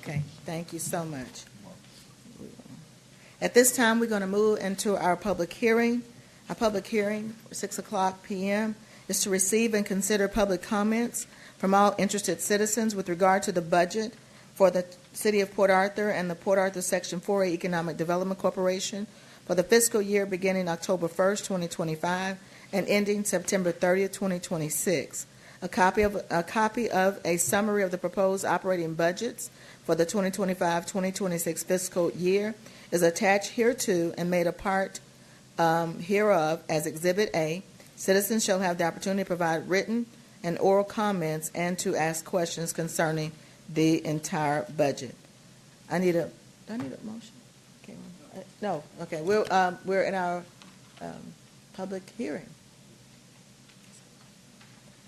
Okay, thank you so much. At this time, we're going to move into our public hearing. Our public hearing, 6 o'clock p.m., is to receive and consider public comments from all interested citizens with regard to the budget for the City of Port Arthur and the Port Arthur Section 4A Economic Development Corporation for the fiscal year beginning October 1st, 2025, and ending September 30th, 2026. A copy of a summary of the proposed operating budgets for the 2025-2026 fiscal year is attached hereto and made a part hereof as Exhibit A. Citizens shall have the opportunity to provide written and oral comments and to ask questions concerning the entire budget. Do I need a motion? Okay. No. Okay. We're in our public hearing.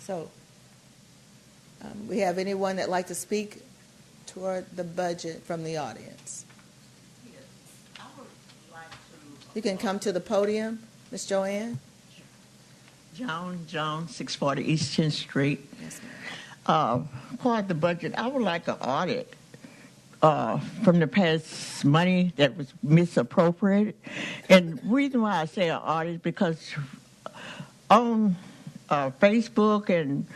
So, we have anyone that'd like to speak toward the budget from the audience? Yes, I would like to. You can come to the podium, Ms. Joanne. Joan Jones, 640 East 10th Street. Yes, ma'am. Part of the budget, I would like an audit from the past money that was misappropriated. And the reason why I say an audit is because on Facebook and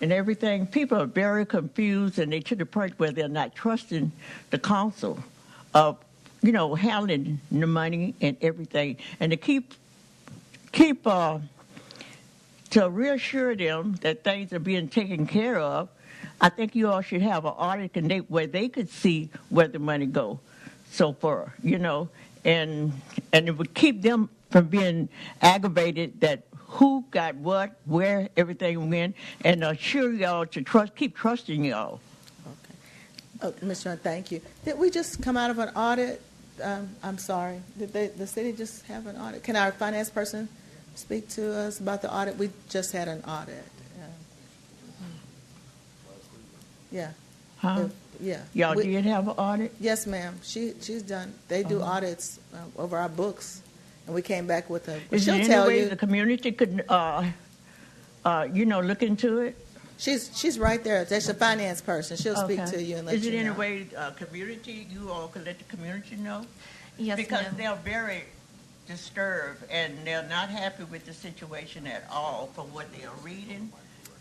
everything, people are very confused, and they to the point where they're not trusting the council of, handling the money and everything. And to keep to reassure them that things are being taken care of, I think you all should have an audit where they could see where the money go so far, and it would keep them from being aggravated that who got what, where everything went, and assure y'all to keep trusting y'all. Okay. Oh, Ms. Jones, thank you. Did we just come out of an audit? I'm sorry. Did the city just have an audit? Can our finance person speak to us about the audit? We just had an audit. Yeah. Huh? Yeah. Y'all did have an audit? Yes, ma'am. She's done. They do audits over our books. And we came back with a. Is She'll there tell any way you. the community could, look into it? She's right there. That's a finance person. She'll speak to you and let you know. Is there any way community, you all could let the community know? Yes, Because ma'am. they're very disturbed and they're not happy with the situation at all from what they are reading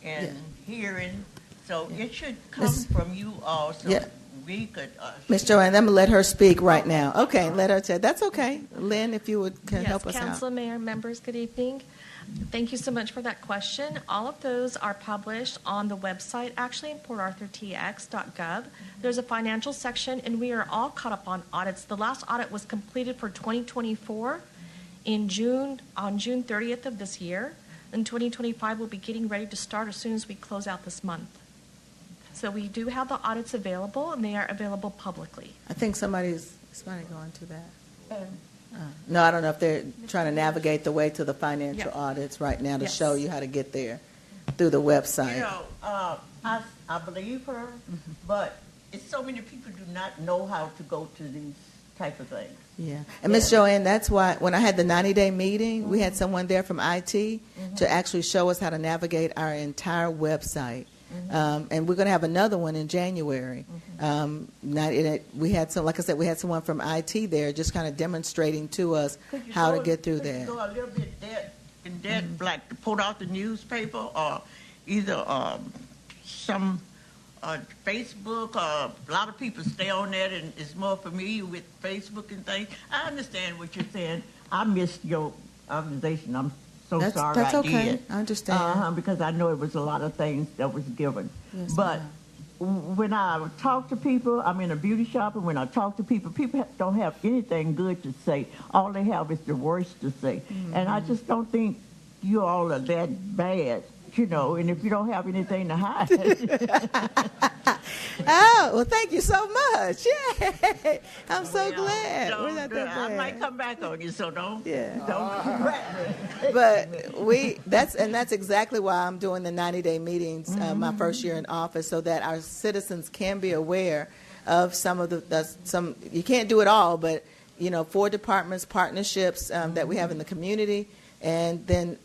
and hearing. So it should come from you all so we could. Ms. Joanne, I'm going to let her speak right now. Okay, let her tell. That's okay. Lynn, if you can help us Yes, out. Council, Mayor, members, good evening. Thank you so much for that question. All of those are published on the website, actually, portarthurtx.gov. There's a financial section, and we are all caught up on audits. The last audit was completed for 2024 on June 30th of this year. And 2025 will be getting ready to start as soon as we close out this month. So we do have the audits available, and they are available publicly. I think somebody's going to that. No, I don't know if they're trying to navigate the way to the financial audits right now to show you how to get there through the website. I believe her, but it's so many people do not know how to go to these type of things. Yeah. And Ms. Joanne, that's why when I had the 90-day meeting, we had someone there from IT to actually show us how to navigate our entire website. And we're going to have another one in January. We had we had someone from IT there just kind of demonstrating to us how to get through that. Go a little bit in that, like to put out the newspaper or either some Facebook. A lot of people stay on that and is more familiar with Facebook and things. I understand what you're saying. I missed your organization. I'm sorry that's I okay. did. I understand. Because I know it was a lot of things that was given. Yes, but when I talk to people, I'm in a beauty shop, and when I talk to people, people don't have anything good to say. All they have is the worst to say. And I just don't think you all are that bad, and if you don't have anything to hide. Oh, well, thank you so much. Yay. I'm so glad. We're not that bad. I might come back on you, so don't Yeah. don't But that's exactly why I'm doing the 90-day meetings my first year in office, so that our citizens can be aware of some of you can't do it all, but 4 departments, partnerships that we have in the community And then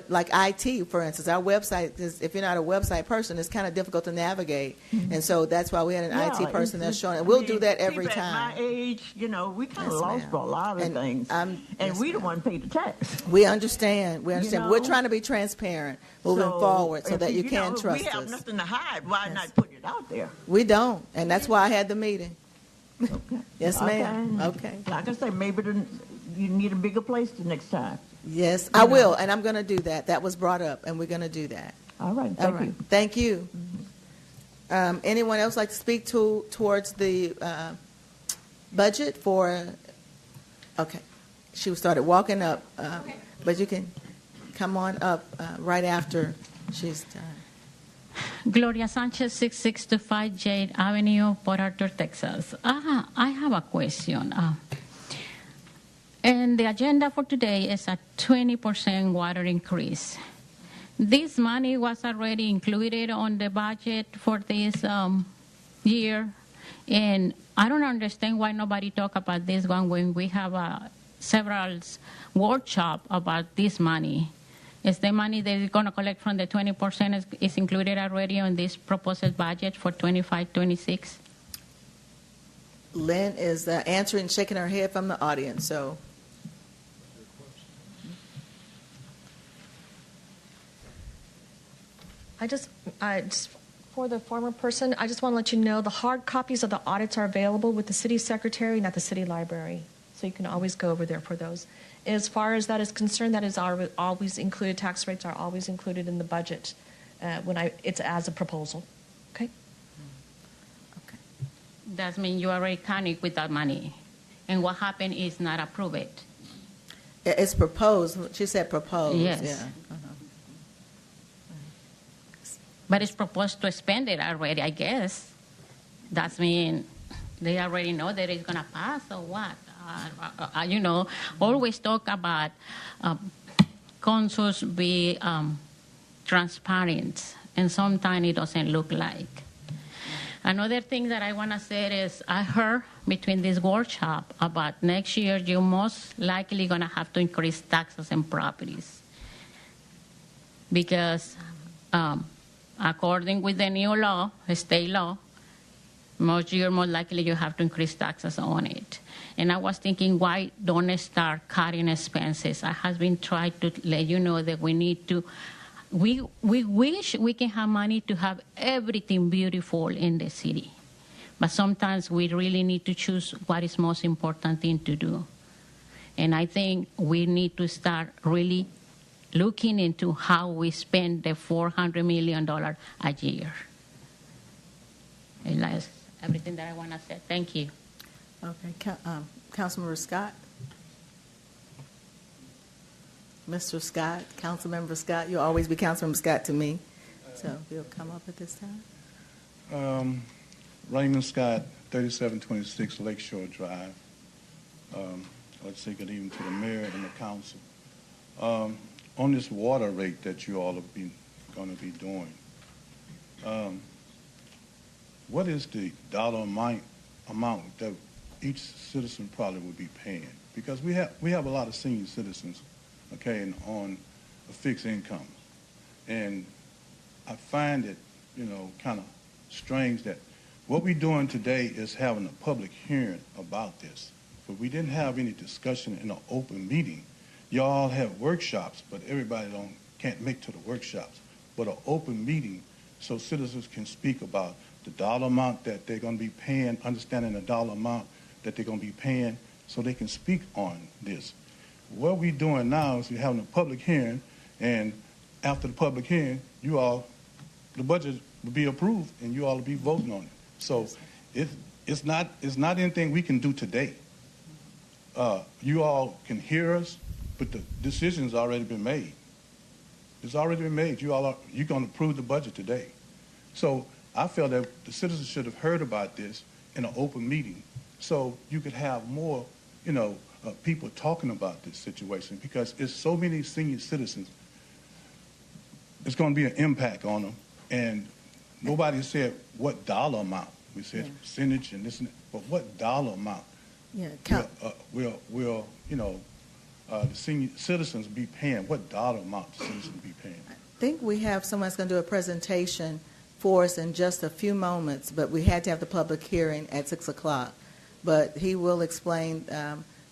like IT, for instance, our website is, if you're not a website person, it's kind of difficult to navigate. And so that's why we had an IT person that's showing, and we'll do that every people time. At my age, we kind of Yes, lost ma'am. a lot of And things. yes, we the ma'am. one pay the tax. We understand. We understand. know? We're trying to be transparent moving forward so if that you can if trust we have us. nothing to hide, why Yes. not put it out there? We don't, and that's why I had the meeting. Okay. Yes, ma'am. Okay. Like I said, maybe you need a bigger place the next time. Yes, I will, and I'm going to do that. That was brought up, and we're going to do that. All right. All Thank right. you. Thank you. Anyone else like to speak towards the budget for? Okay, she started walking up, but you can come on up right after she's done. Gloria Sanchez, 6625 Jade Avenue, Port Arthur, Texas. I have a question. And the agenda for today is a 20% water increase. This money was already included on the budget for this year, and I don't understand why nobody talk about this one when we have several workshops about this money. Is the money that is going to collect from the 20% is included already on this proposed budget for 25-26? Lynn is answering, shaking her head from the audience. So. I just for the former person, I just want to let you know the hard copies of the audits are available with the city secretary and at the city library. So you can always go over there for those. As far as that is concerned, that is always included. Tax rates are always included in the budget it's as a proposal. Okay? Okay. That means you already counted with that money. And what happened is not approve it. It's proposed. She said proposed. Yes. Yeah. Uh-huh. But it's proposed to spend it already, I guess. That means they already know that it's going to pass or what? Always talk about councils be transparent, and sometimes it doesn't look like. Another thing that I want to say is I heard between this workshop about next year you're most likely going to have to increase taxes and properties because according with the new law, state law, most likely you have to increase taxes on it. And I was thinking, why don't I start cutting expenses? I have been trying to let you know that we need to, we wish we can have money to have everything beautiful in the city. But sometimes we really need to choose what is most important thing to do. And I think we need to start really looking into how we spend the $400 million a year. And that's everything that I want to say. Thank you. Okay. Councilmember Scott. Mr. Scott, Councilmember Scott. You'll always be Councilmember Scott to me. So if you'll come up at this time. Raymond Scott, 3726 Lakeshore Drive. Let's say good evening to the mayor and the council. On this water rate that you all are going to be doing, what is the dollar amount that each citizen probably would be paying? Because we have a lot of senior citizens, okay, and on a fixed income, and I find it, kind of strange that what we're doing today is having a public hearing about this, but we didn't have any discussion in an open meeting. Y'all have workshops, but everybody can't make to the workshops. But an open meeting so citizens can speak about the dollar amount that they're going to be paying, understanding the dollar amount that they're going to be paying, so they can speak on this. What we're doing now is we're having a public hearing, and after the public hearing, the budget will be approved, and you all will be voting on it. So it's not anything we can do today. You all can hear us, but the decision's already been made. It's already been made. You're going to approve the budget today. So I feel that the citizens should have heard about this in an open meeting, so you could have more, people talking about this situation, because it's so many senior citizens. It's going to be an impact on them, and nobody said what dollar amount. We said percentage and this and that, but what dollar amount? Yeah. Will the senior citizens be paying? What dollar amount the citizens be paying? I think we have someone that's going to do a presentation for us in just a few moments, but we had to have the public hearing at 6 o'clock. But he will explain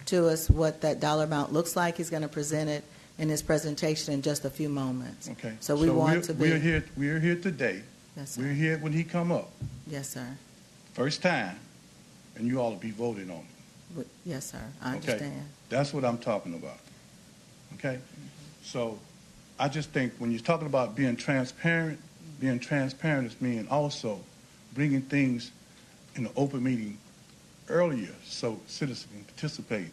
to us what that dollar amount looks like. He's going to present it in his presentation in just a few moments. Okay. So we want to be. We're here today. Yes, sir. We're here when he come up, Yes, sir. first time, and you all will be voting on it. Yes, sir. I Okay. understand. That's what I'm talking about. Okay? So I just think when you're talking about being transparent is meaning also bringing things in an open meeting earlier so citizens can participate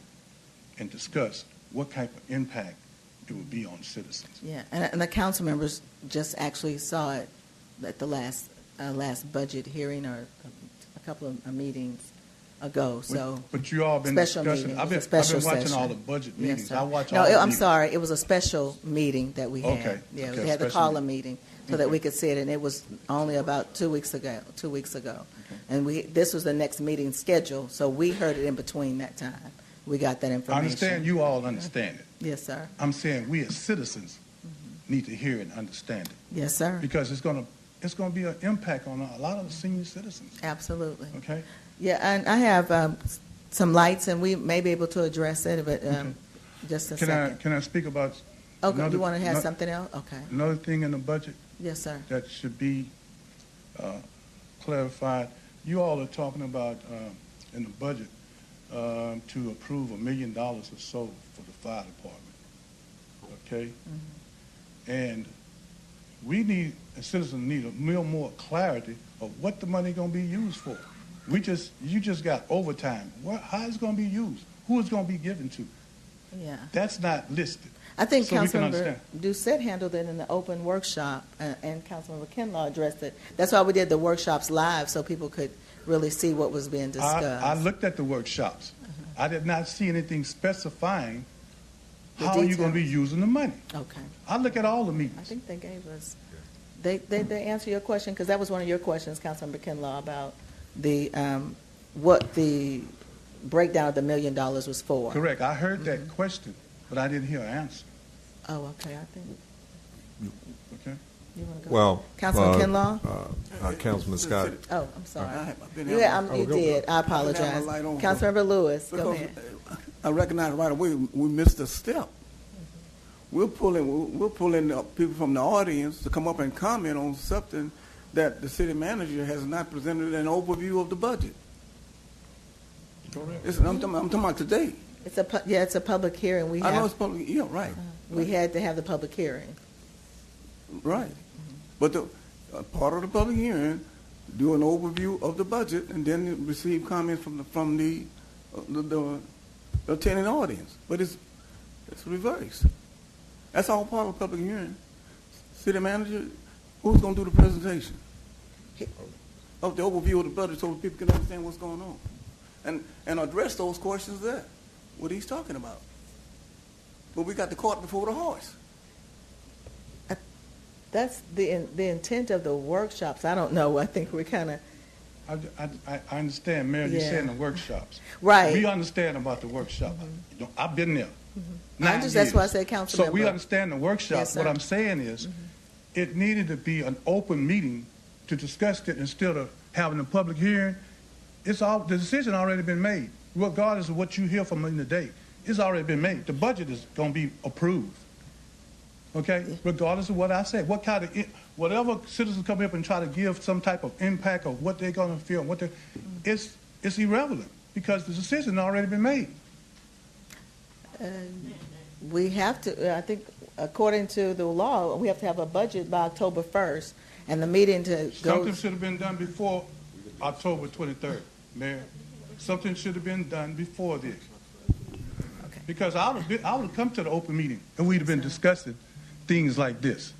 and discuss what type of impact it will be on citizens. Yeah, and the council members just actually saw it at the last budget hearing or a couple of meetings ago. So But you all been special discussing. meeting. I've It was been a special watching session. all the budget Yes, meetings. sir. I watch No, all the I'm meetings. sorry. It was a special meeting that we had. Okay. Yeah, Okay, we had the special call-in meeting so that we could see it, and it was only about 2 weeks ago. And this was the next meeting schedule, so we heard it in between that time. We got that I information. understand you all understand it. Yes, sir. I'm saying we as citizens need to hear it and understand it Yes, sir. because it's going to be an impact on a lot of the senior citizens. Absolutely. Okay? Yeah, and I have some lights, and we may be able to address it, but just a second. Can I speak about Okay, another- you want to have no- something else? Okay. another thing in the budget Yes, sir. that should be clarified? You all are talking about in the budget to approve $1 million or so for the fire department. Okay? And we need, as citizens need a little more clarity of what the money going to be used for. You just got overtime. How is it going to be used? Who is going to be given to? Yeah. That's not listed. I think So we can Councilmember understand. Doucette handled it in the open workshop, and Councilmember Kinlaw addressed it. That's why we did the workshops live, so people could really see what was being discussed. I looked at the workshops. I did not see anything specifying The how you're going to be details. using the money. Okay. I look at all the I meetings. think they gave us, they answered your question, because that was one of your questions, Councilmember Kinlaw, about the, what the breakdown of the $1 million was for. Correct. I heard that question, but I didn't hear an answer. Oh, okay, I think, Okay? you want to go? Well, Councilman Kinlaw? Councilman Scott, Oh, I'm sorry. I've been You having- you did, I apologize. having a light on. Councilmember Lewis, go because ahead. I recognize right away we missed a step. We're pulling people from the audience to come up and comment on something that the city manager has not presented an overview of the budget. Correct. I'm talking about today. It's a public hearing. I know it's public. Yeah, right, We had to have the public hearing. right. But the part of the public hearing, do an overview of the budget, and then receive comments from the attending audience. But it's reversed. That's all part of the public hearing. City manager, who's going to do the presentation of the overview of the budget so that people can understand what's going on, and address those questions there, what he's talking about. But we got the cart before the horse. That's the intent of the workshops. I don't know. I think we're kind of, I understand, Mayor, you're Yeah. saying the workshops. right. We understand about the workshop. I've been there. That's why I said council So member. we understand the workshop. Yes, What sir. I'm saying is, it needed to be an open meeting to discuss it instead of having a public hearing. The decision already been made. Regardless of what you hear from in the day, it's already been made. The budget is going to be approved. Okay? Regardless of what I say. Whatever citizens come up and try to give some type of impact of what they're going to feel, it's irrelevant because the decision already been made. We have to, I think, according to the law, we have to have a budget by October 1st, and the meeting to go. Something should have been done before October 23rd, Mayor. Something should have been done before this. Okay. Because I would have come to the open meeting and we'd have been discussing things like this.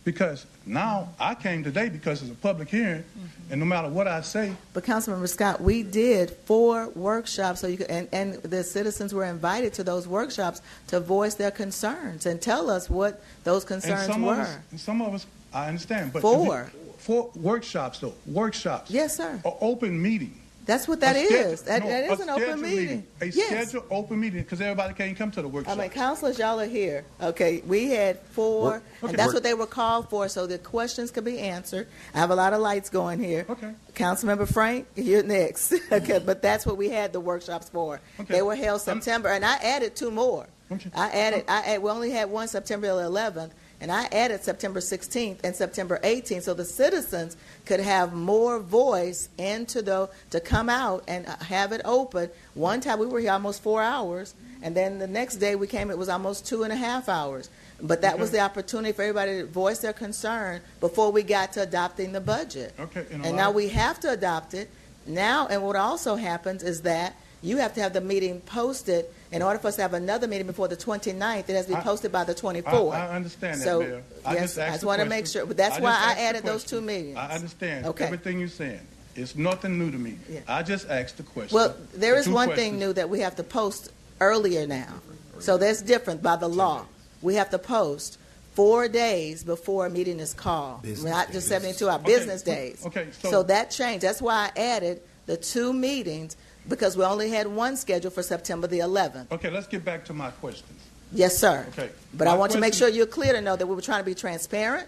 Because now I came today because it's a public hearing, and no matter what I say, But Councilmember Scott, we did 4 workshops, so you could, and the citizens were invited to those workshops to voice their concerns and tell us what those concerns some of us, I understand. But 4. 4 workshops, though. Workshops. Yes, sir. An open meeting. That's what that A is. schedule- no, That a is an open scheduled meeting. A Yes. scheduled open meeting, because everybody can't come to the I workshop. mean, counselors, y'all are here. Okay, we had 4, Okay. and that's what they were called for, so the questions could be answered. I have a lot of lights going here. Okay. Councilmember Frank, you're next. Okay, but that's what we had the workshops for. Okay. They were held September, and I added 2 more. Okay. We only had one September 11th, and I added September 16th and September 18th, so the citizens could have more voice to come out and have it open. One time we were here almost 4 hours, and then the next day we came, it was almost 2.5 hours. But that was the opportunity for everybody to voice their concern before we got to adopting the budget. Okay. And now we have to adopt it now. And what also happens is that you have to have the meeting posted. In order for us to have another meeting before the 29th, it has to be posted by the 24th. I understand that, So, Mayor. yes, I just want to make sure. But that's why I added those 2 meetings. I understand Okay. everything you're saying. It's nothing new to me. Yeah. I just asked the question. Well, there The is 2 one questions. thing new that we have to post earlier now. So that's different by the law. We have to post 4 days before a meeting is called, Business not days. just 72 hours, Okay, business so- days. okay, So so- that changed. That's why I added the 2 meetings, because we only had one scheduled for September the 11th. Okay, let's get back to my questions. Yes, sir. Okay. But I My want to make question- sure you're clear to know that we were trying to be transparent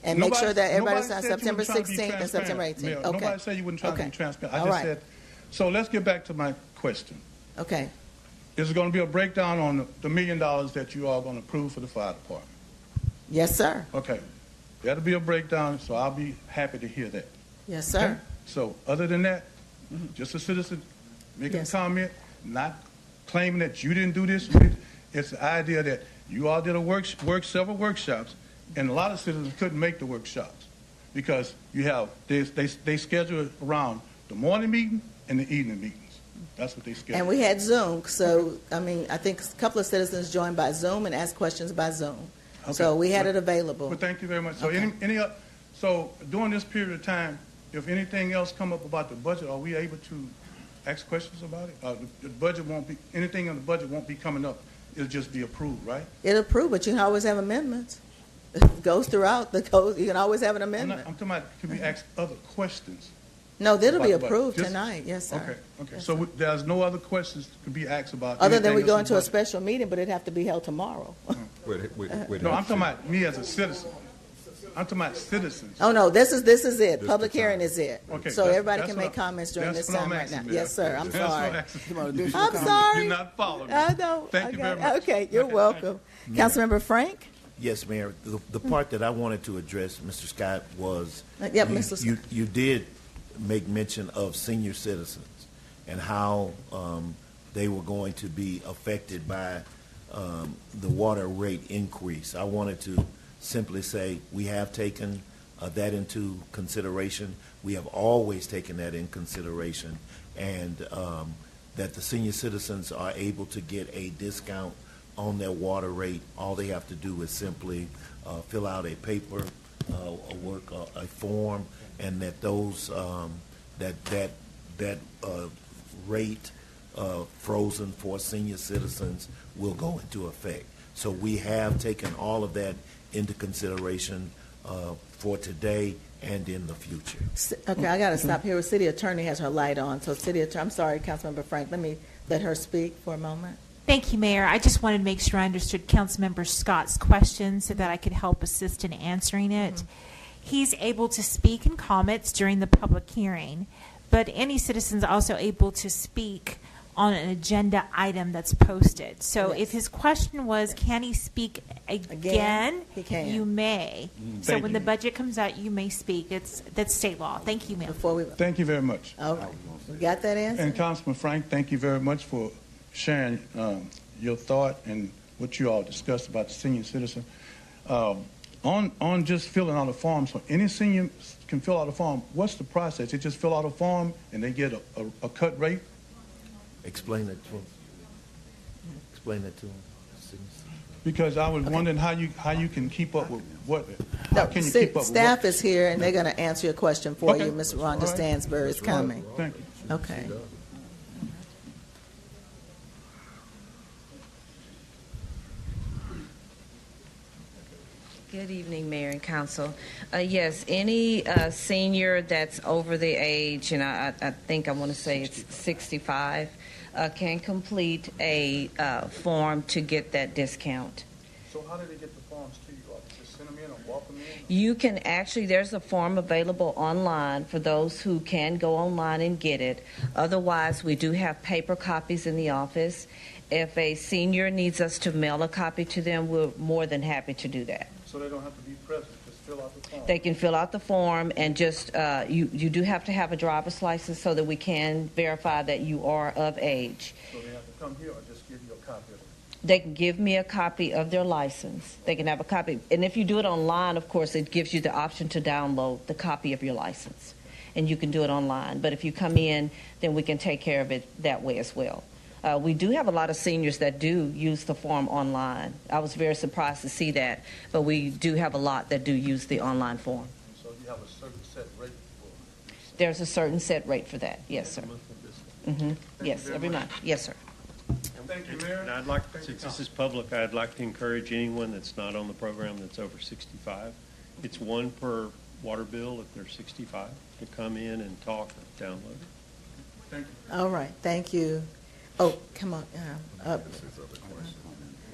and make sure that everybody's on September 16th and September 18th. Mayor, Okay. Nobody said you wouldn't try to Okay. be transparent. I All just right. said, so let's get back to my question. Okay. Is it going to be a breakdown on the $1 million that you are going to approve for the fire department? Yes, sir. Okay. That'll be a breakdown, so I'll be happy to hear that. Yes, Okay? sir. So other than that, just a citizen making Yes. a comment, not claiming that you didn't do this. You did. It's the idea that you all did several workshops, and a lot of citizens couldn't make the workshops because they schedule it around the morning meeting and the evening meetings. That's what they schedule. And we had Zoom, so, I mean, I think a couple of citizens joined by Zoom and asked questions by Zoom. Okay. So we had it available. Well, thank you very much. So Okay. so during this period of time, if anything else come up about the budget, are we able to ask questions about it? The budget won't be, anything on the budget won't be coming up. It'll just be approved, right? It'll approve, but you can always have amendments. It goes throughout the code, you can always have an I'm amendment. talking about, can we ask other questions? No, that'll be about the budget? approved Just- tonight, yes, sir. Okay. Yes, So sir. there's no other questions to be asked about? Other than we anything go else in into a the budget? special meeting, but it'd have to be held tomorrow. No, I'm talking about me as a citizen. I'm talking about citizens. Oh, no, this is it. Public hearing is it. Okay, So that's- everybody that's can what make I- comments during that's this what I'm time right now. asking, Yes, sir, I'm That's what sorry. I'm asking. Come on, additional I'm comment. sorry. You're not following me. I know. Thank you I very got- much. Okay, you're Okay, welcome. Councilmember Frank? Yes, Mayor. The part that I wanted to address, Mr. Scott, was Yep, Mr. Scott. you did make mention of senior citizens and how they were going to be affected by the water rate increase. I wanted to simply say we have taken that into consideration. We have always taken that in consideration, and that the senior citizens are able to get a discount on their water rate. All they have to do is simply fill out a paper, a form, and that those that rate frozen for senior citizens will go into effect. So we have taken all of that into consideration for today and in the future. Okay, I got to stop here. City Attorney has her light on, so City Attorney, I'm sorry, Councilmember Frank, let me let her speak for a moment. Thank you, Mayor. I just wanted to make sure I understood Councilmember Scott's question so that I could help assist in answering it. He's able to speak and comments during the public hearing, but any citizen's also able to speak on an agenda item that's posted. So Yes. if his question was, can he speak again? He can. You may. So Thank when you. the budget comes out, you may speak. That's state law. Thank you, ma'am. Before we, Thank you very much. all right, we got that answer? And Councilman Frank, thank you very much for sharing your thought and what you all discussed about the senior citizen. On just filling out a form, so any senior can fill out a form. What's the process? They just fill out a form and they get a cut rate? Explain that to them. Explain that to them. Because I was wondering how you can keep up with what? No, How can you keep up with staff what? is here, and they're going to answer your question for Okay. you. Ms. Rhonda All right. Stansbury is coming. Thank you. Okay. Good evening, Mayor and Council. Yes, any senior that's over the age, and I think I want to say it's 65, can complete a form to get that discount. So how do they get the forms to you? Just send them in or walk them in? You can actually, there's a form available online for those who can go online and get it. Otherwise, we do have paper copies in the office. If a senior needs us to mail a copy to them, we're more than happy to do that. So they don't have to be present, just fill out the form? They can fill out the form and just, you do have to have a driver's license so that we can verify that you are of age. So they have to come here or just give you a copy of it? They can give me a copy of their license. They can have a copy. And if you do it online, of course, it gives you the option to download the copy of your license. And you can do it online. But if you come in, then we can take care of it that way as well. We do have a lot of seniors that do use the form online. I was very surprised to see that. But we do have a lot that do use the online form. And so you have a certain set rate for it? There's a certain set rate for that. Yes, sir. Yes, very every much. month. Yes, sir. Thank you, Mayor. And I'd like, since this is public, I'd like to encourage anyone that's not on the program that's over 65. It's one per water bill if they're 65 to come in and talk or download it. Thank you. All right, thank you. Oh, come on.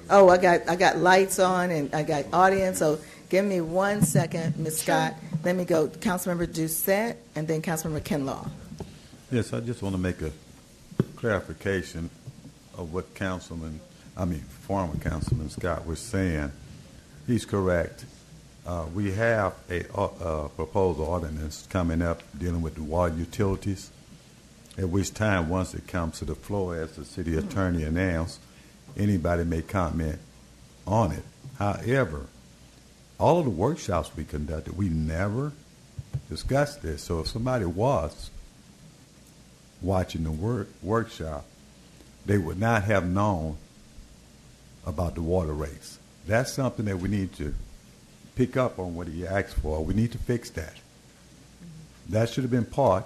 Oh, I got lights on and I got audience. So give me 1 second, Ms. Scott. Let me go. Councilmember Doucette and then Councilmember Kinlaw. Yes, I just want to make a clarification of what former Councilman Scott was saying. He's correct. We have a proposed ordinance coming up dealing with the water utilities, at which time, once it comes to the floor, as the city attorney announced, anybody may comment on it. However, all of the workshops we conducted, we never discussed this. So if somebody was watching the workshop, they would not have known about the water rates. That's something that we need to pick up on what he asked for. We need to fix that. That should have been part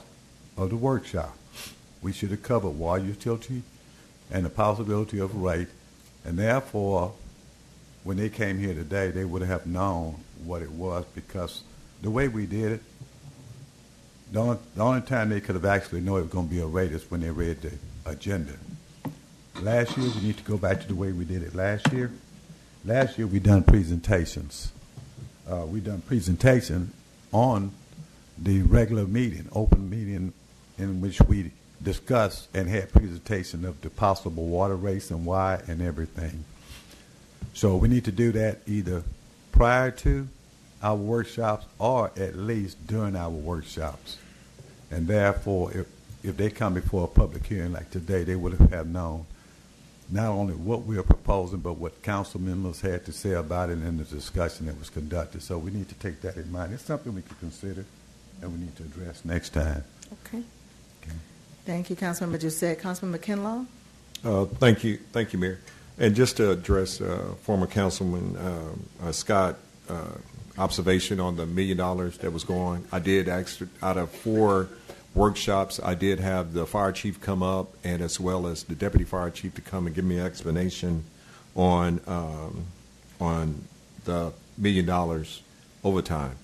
of the workshop. We should have covered water utility and the possibility of a rate, and therefore, when they came here today, they would have known what it was, because the way we did it, the only time they could have actually known it was going to be a rate is when they read the agenda. Last year, we need to go back to the way we did it last year. Last year, we done presentations. We done presentation on the regular meeting, open meeting, in which we discussed and had presentation of the possible water rates and why and everything. So we need to do that either prior to our workshops or at least during our workshops. And therefore, if they come before a public hearing like today, they would have known not only what we are proposing, but what council members had to say about it in the discussion that was conducted. So we need to take that in mind. It's something we could consider and we need to address next time. Okay. Thank you, Councilmember Doucette. Councilmember Kinlaw? Thank you, Mayor. And just to address former Councilman Scott observation on the $1 million that was going, I did actually, out of 4 workshops, I did have the fire chief come up and as well as the deputy fire chief to come and give me an explanation on the $1 million overtime.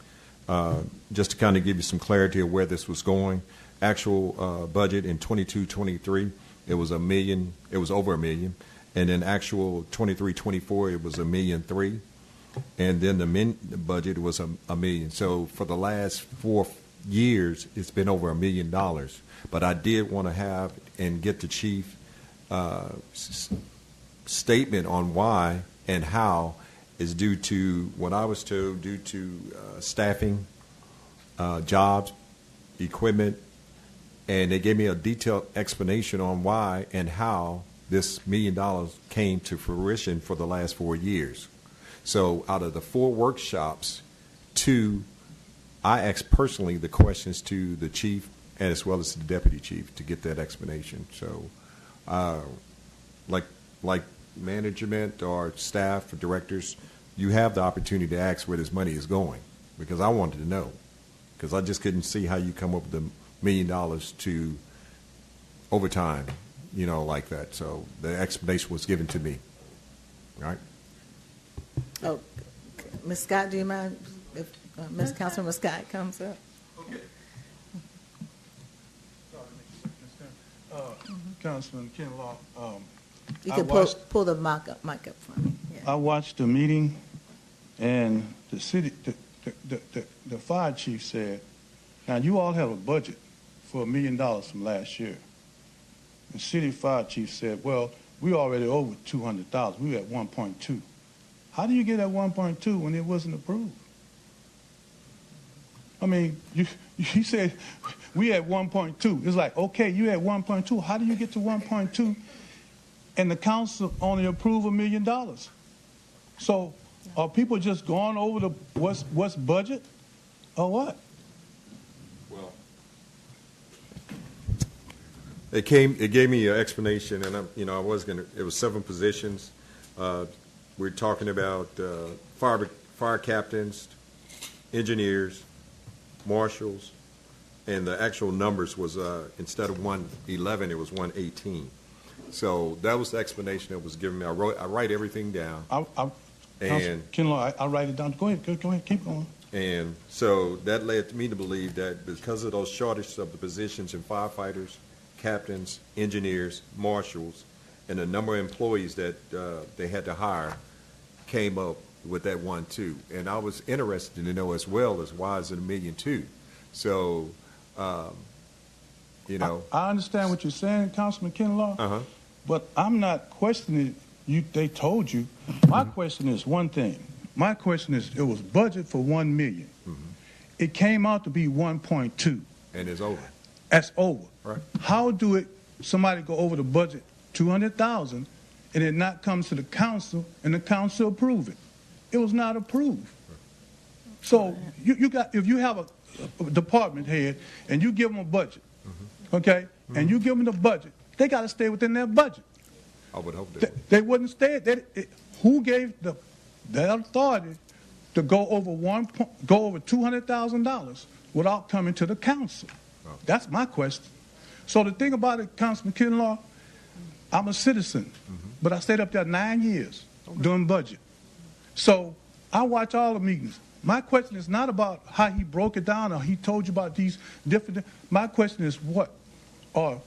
Just to kind of give you some clarity of where this was going. Actual budget in 22-23, it was $1 million. It was over $1 million, and then actual 23-24, it was $1.3 million, and then the budget was $1 million. So for the last 4 years, it's been over $1 million. But I did want to have and get the chief statement on why and how is due to what I was told, due to staffing, jobs, equipment. And they gave me a detailed explanation on why and how this $1 million came to fruition for the last 4 years. So out of the 4 workshops, 2, I asked personally the questions to the chief and as well as the deputy chief to get that explanation. So like management or staff or directors, you have the opportunity to ask where this money is going, because I wanted to know, because I just couldn't see how you come up with the $1 million to overtime, like that. So the explanation was given to me. All right. Oh, Ms. Scott, do you mind if Ms. Councilwoman Scott comes up? Okay. Councilman Kinlaw, You I can watched- pull the mic up for me. Yeah. I watched the meeting, and the the fire chief said, now you all have a budget for $1 million from last year. The city fire chief said, well, we already over 200,000. We at 1.2. How do you get at 1.2 when it wasn't approved? I mean, you said we at 1.2. It's like, okay, you at 1.2. How do you get to 1.2? And the council only approved $1 million. So are people just going over the what's budget or what? Well, it gave me an explanation, and I was gonna. It was 7 positions. We're talking about fire captains, engineers, marshals, and the actual numbers was instead of 111, it was 118. So that was the explanation that was given me. I write everything down. And Kinlaw, I write it down. Go ahead, keep going. And so that led me to believe that because of those shortages of the positions in firefighters, captains, engineers, marshals, and the number of employees that they had to hire, came up with that 1.2. And I was interested to know as well as why is it $1.2 million? So, you know. I understand what you're saying, Councilman Kinlaw, but I'm not questioning you. They told you. My question is one thing. My question is, it was budget for $1 million. It came out to be 1.2. And it's over. That's over. Right. How do somebody go over the budget 200,000 and it not comes to the council and the council approve it? It was not approved. So you got, if you have a department head and you give them a budget, okay, and you give them the budget, they got to stay within their budget. I would hope They wouldn't stay. Who gave that authority to go over $200,000 without coming to the council? That's my question. So the thing about it, Councilman Kinlaw, I'm a citizen, but I stayed up there 9 years doing budget. So I watch all the meetings. My question is not about how he broke it down or he told you about these different. My question is, what are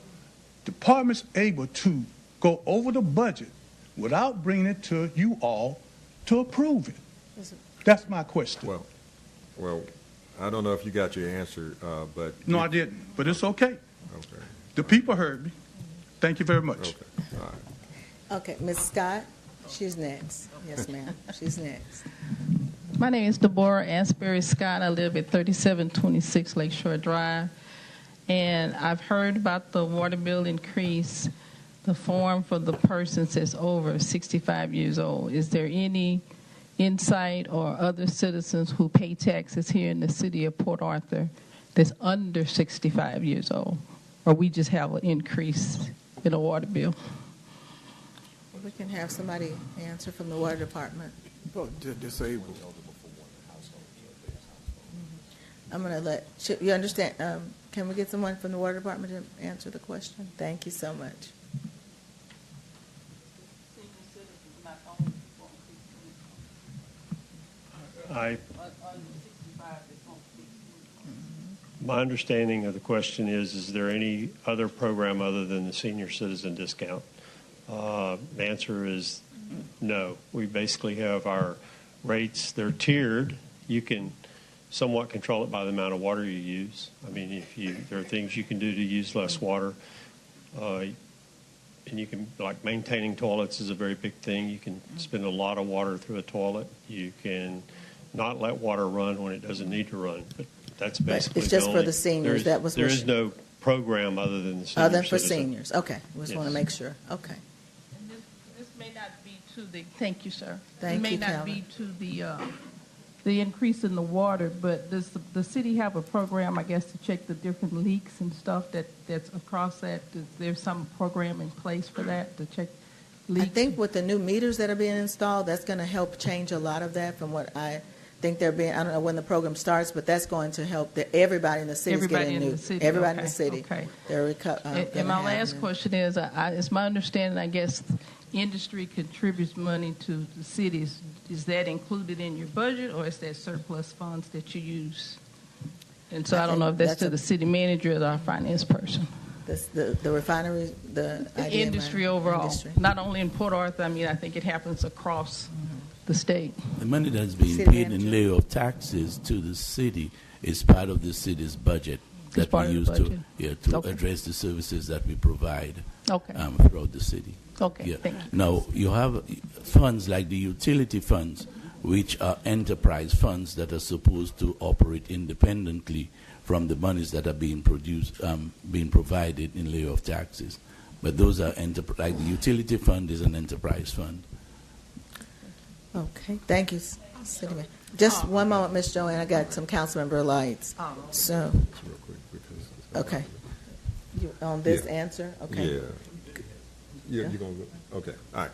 departments able to go over the budget without bringing it to you all to approve it? That's my question. Well, I don't know if you got your answer, but no, I didn't. But it's okay. Okay. The people heard me. Thank you very much. Okay. All right. Okay, Ms. Scott, she's next. Yes, ma'am. She's next. My name is Deborah Asbury Scott. I live at 3726 Lakeshore Drive. And I've heard about the water bill increase, the form for the persons that's over 65 years old. Is there any insight or other citizens who pay taxes here in the city of Port Arthur that's under 65 years old? Or we just have an increase in a water bill? We can have somebody answer from the water department. Disabled. I'm going to let you understand. Can we get someone from the water department to answer the question? Thank you so much. My understanding of the question is there any other program other than the senior citizen discount? The answer is no. We basically have our rates. They're tiered. You can somewhat control it by the amount of water you use. I mean, there are things you can do to use less water. And you can, like maintaining toilets is a very big thing. You can spend a lot of water through a toilet. You can not let water run when it doesn't need to run. But that's basically it's just for the seniors. There is no program other than the senior other than for citizen. seniors. Okay, we just want to make sure. Okay. And this may not be to the. Thank you, sir. Thank you, It may not be to the increase in the water, but does the city have a program, I guess, to check the different leaks and stuff that's across that? Is there some program in place for that to check leaks? I think with the new meters that are being installed, that's going to help change a lot of that from what I think they're being. I don't know when the program starts, but that's going to help everybody in the city is getting new. Everybody in the city. Okay. They're And my last question is, it's my understanding, I guess, industry contributes money to the cities, is that included in your budget, or is that surplus funds that you use? And so I don't know if that's to the city manager or our finance person. The refinery, the The industry overall, industry. not only in Port Arthur. I mean, I think it happens across the state. The money that's being City paid manager. in lieu of taxes to the city is part of the city's budget that part we of the use budget. to Okay. address the services that we provide Okay. throughout the city. Okay. Yeah. Thank you. Now, you have funds like the utility funds, which are enterprise funds that are supposed to operate independently from the monies that are being provided in lieu of taxes. But those are like the utility fund is an enterprise fund. Okay, thank you, City Manager. Just one moment, Ms. Joanne, I got some council member lights. So, okay. You, on this Yeah. answer? Okay. Yeah. You're going to go? Okay. All right.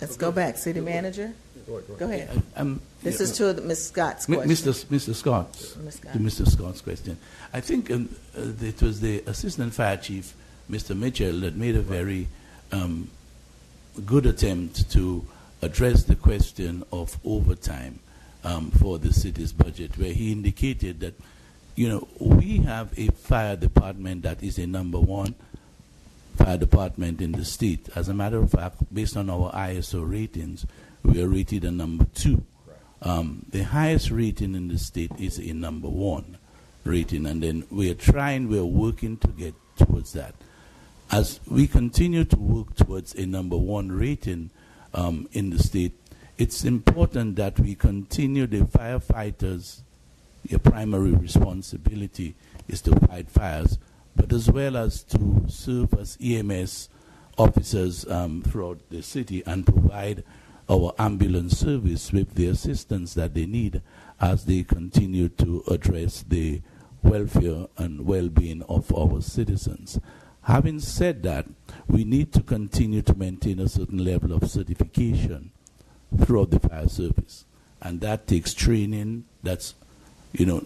Let's go back. City Manager, go ahead. This is to Ms. Scott's question. Mr. Scott's, Ms. Scott. to Mr. Scott's question. I think it was the Assistant Fire Chief, Mr. Mitchell, that made a very good attempt to address the question of overtime for the city's budget, where he indicated that, we have a fire department that is a number one fire department in the state. As a matter of fact, based on our ISO ratings, we are rated a number 2. The highest rating in the state is a number 1 rating, and then we're working to get towards that. As we continue to work towards a number 1 rating in the state, it's important that we continue the firefighters. Your primary responsibility is to fight fires, but as well as to serve as EMS officers throughout the city and provide our ambulance service with the assistance that they need as they continue to address the welfare and well-being of our citizens. Having said that, we need to continue to maintain a certain level of certification throughout the fire service, and that takes training that's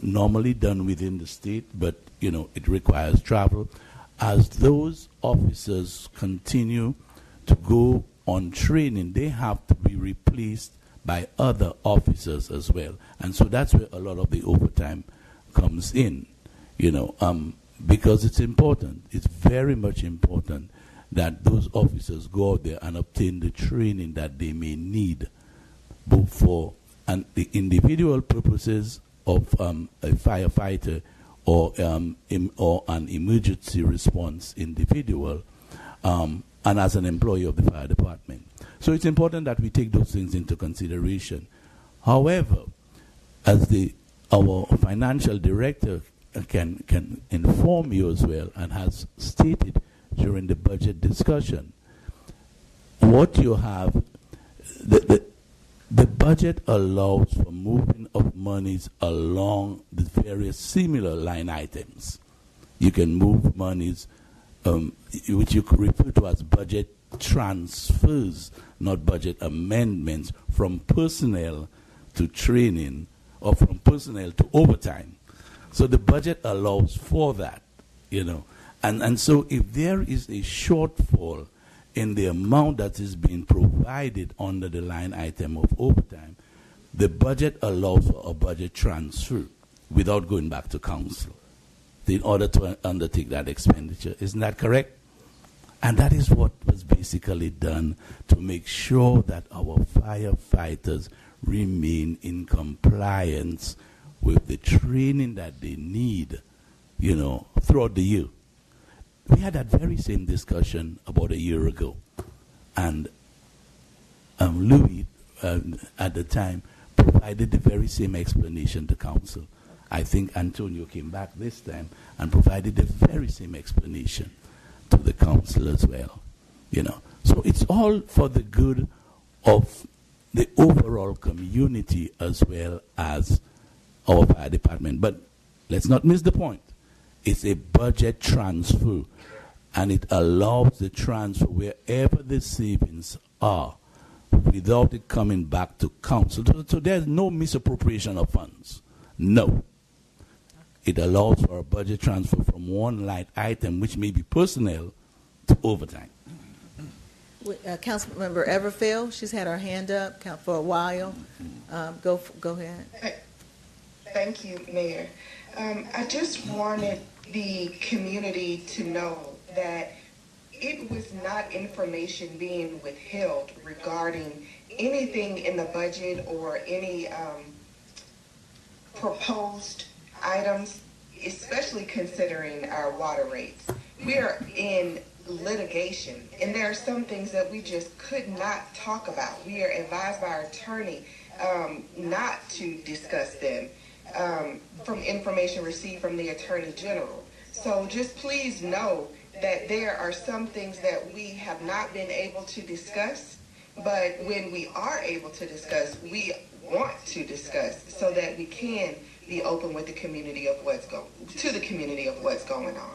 normally done within the state, but it requires travel. As those officers continue to go on training, they have to be replaced by other officers as well. And so that's where a lot of the overtime comes in, because it's important. It's very much important that those officers go out there and obtain the training that they may need, both for the individual purposes of a firefighter or an emergency response individual, and as an employee of the fire department. So it's important that we take those things into consideration. However, as our financial director can inform you as well, and has stated during the budget discussion, what you have, the budget allows for moving of monies along the various similar line items. You can move monies, which you could refer to as budget transfers, not budget amendments, from personnel to training or from personnel to overtime. So the budget allows for that, And so if there is a shortfall in the amount that is being provided under the line item of overtime, the budget allows for a budget transfer without going back to council in order to undertake that expenditure. Isn't that correct? And that is what was basically done to make sure that our firefighters remain in compliance with the training that they need, throughout the year. We had that very same discussion about a year ago, and Louis, at the time, provided the very same explanation to council. I think Antonio came back this time and provided the very same explanation to the council as well. So it's all for the good of the overall community as well as our fire department. But let's not miss the point. It's a budget transfer, and it allows the transfer wherever the savings are without it coming back to council. So there's no misappropriation of funds. No. It allows for a budget transfer from one line item, which may be personnel, to overtime. Councilmember Everfield, she's had her hand up for a while. Go ahead. Thank you, Mayor. I just wanted the community to know that it was not information being withheld regarding anything in the budget or any proposed items, especially considering our water rates. We are in litigation, and there are some things that we just could not talk about. We are advised by our attorney not to discuss them from information received from the Attorney General. So just please know that there are some things that we have not been able to discuss, but when we are able to discuss, we want to discuss so that we can be open with the community of what's going on.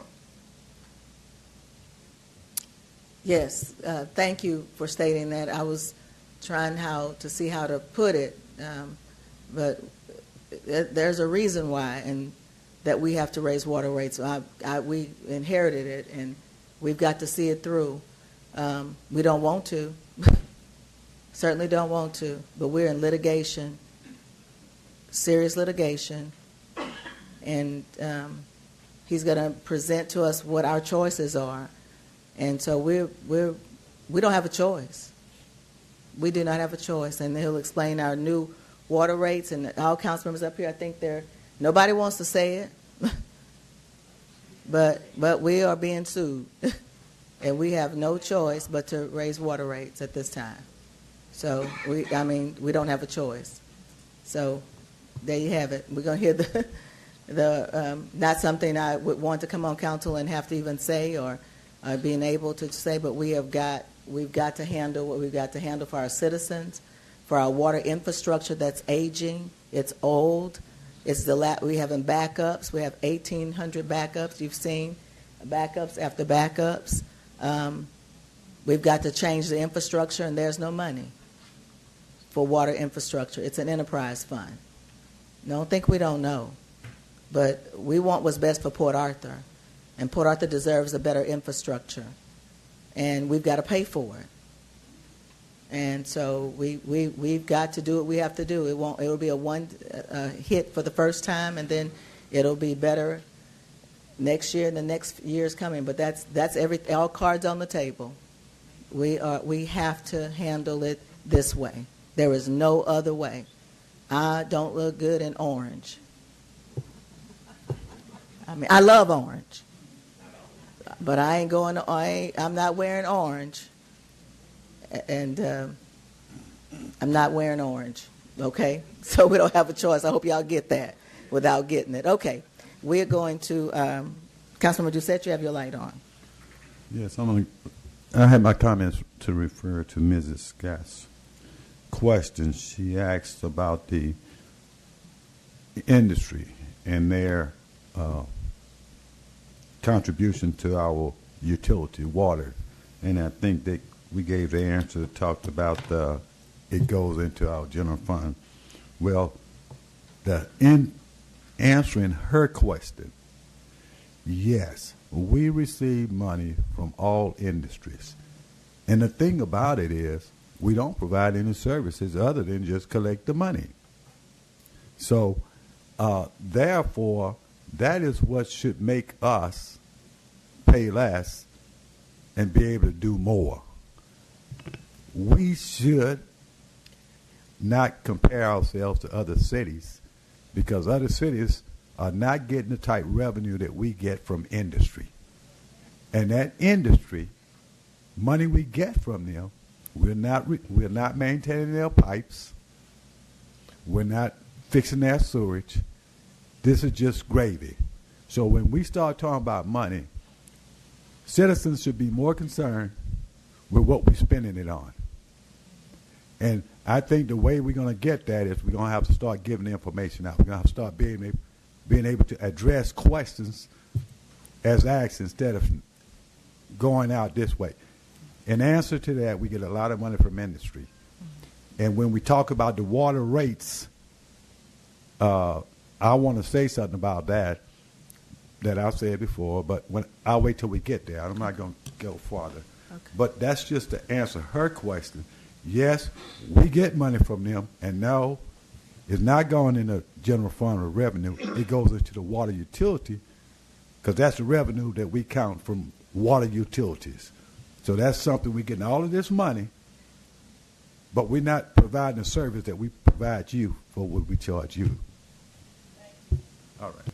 Yes, thank you for stating that. I was trying to see how to put it, but there's a reason why, and that we have to raise water rates. We inherited it, and we've got to see it through. We don't want to, certainly don't want to, but we're in litigation, serious litigation, and he's going to present to us what our choices are. And so we don't have a choice. We do not have a choice. And he'll explain our new water rates, and all council members up here, I think nobody wants to say it, but we are being sued, and we have no choice but to raise water rates at this time. So we don't have a choice. So there you have it. We're going to hear the not something I would want to come on council and have to even say or being able to say, but we've got to handle what we've got to handle for our citizens, for our water infrastructure that's aging. It's old. We having backups. We have 1,800 backups. You've seen backups after backups. We've got to change the infrastructure, and there's no money for water infrastructure. It's an enterprise fund. Don't think we don't know, but we want what's best for Port Arthur, and Port Arthur deserves a better infrastructure, and we've got to pay for it. And so we've got to do what we have to do. It'll be a one hit for the first time, and then it'll be better next year and the next years coming. But that's all cards on the table. We have to handle it this way. There is no other way. I don't look good in orange. I love orange, but I'm not wearing orange. And I'm not wearing orange, okay? So we don't have a choice. I hope y'all get that without getting it. Okay, we're going to, Councilmember Doucette, you have your light on. Yes, I have my comments to refer to Mrs. Scott's question. She asked about the industry and their contribution to our utility, water. And I think that we gave the answer, talked about it goes into our general fund. Well, in answering her question, yes, we receive money from all industries. And the thing about it is we don't provide any services other than just collect the money. So, therefore, that is what should make us pay less and be able to do more. We should not compare ourselves to other cities because other cities are not getting the type revenue that we get from industry. And that industry, money we get from them, we're not maintaining their pipes. We're not fixing their sewage. This is just gravy. So when we start talking about money, citizens should be more concerned with what we're spending it on. And I think the way we're going to get that is we're going to have to start giving the information out. We're going to have to start being able to address questions as asked instead of going out this way. In answer to that, we get a lot of money from industry. And when we talk about the water rates, I want to say something about that I've said before, but I'll wait till we get there. I'm not going to go farther. But that's just to answer her question. Yes, we get money from them, and no, it's not going in the general fund or revenue. It goes into the water utility, because that's the revenue that we count from water utilities. So that's something we're getting all of this money, but we're not providing the service that we provide you for what we charge you. All right.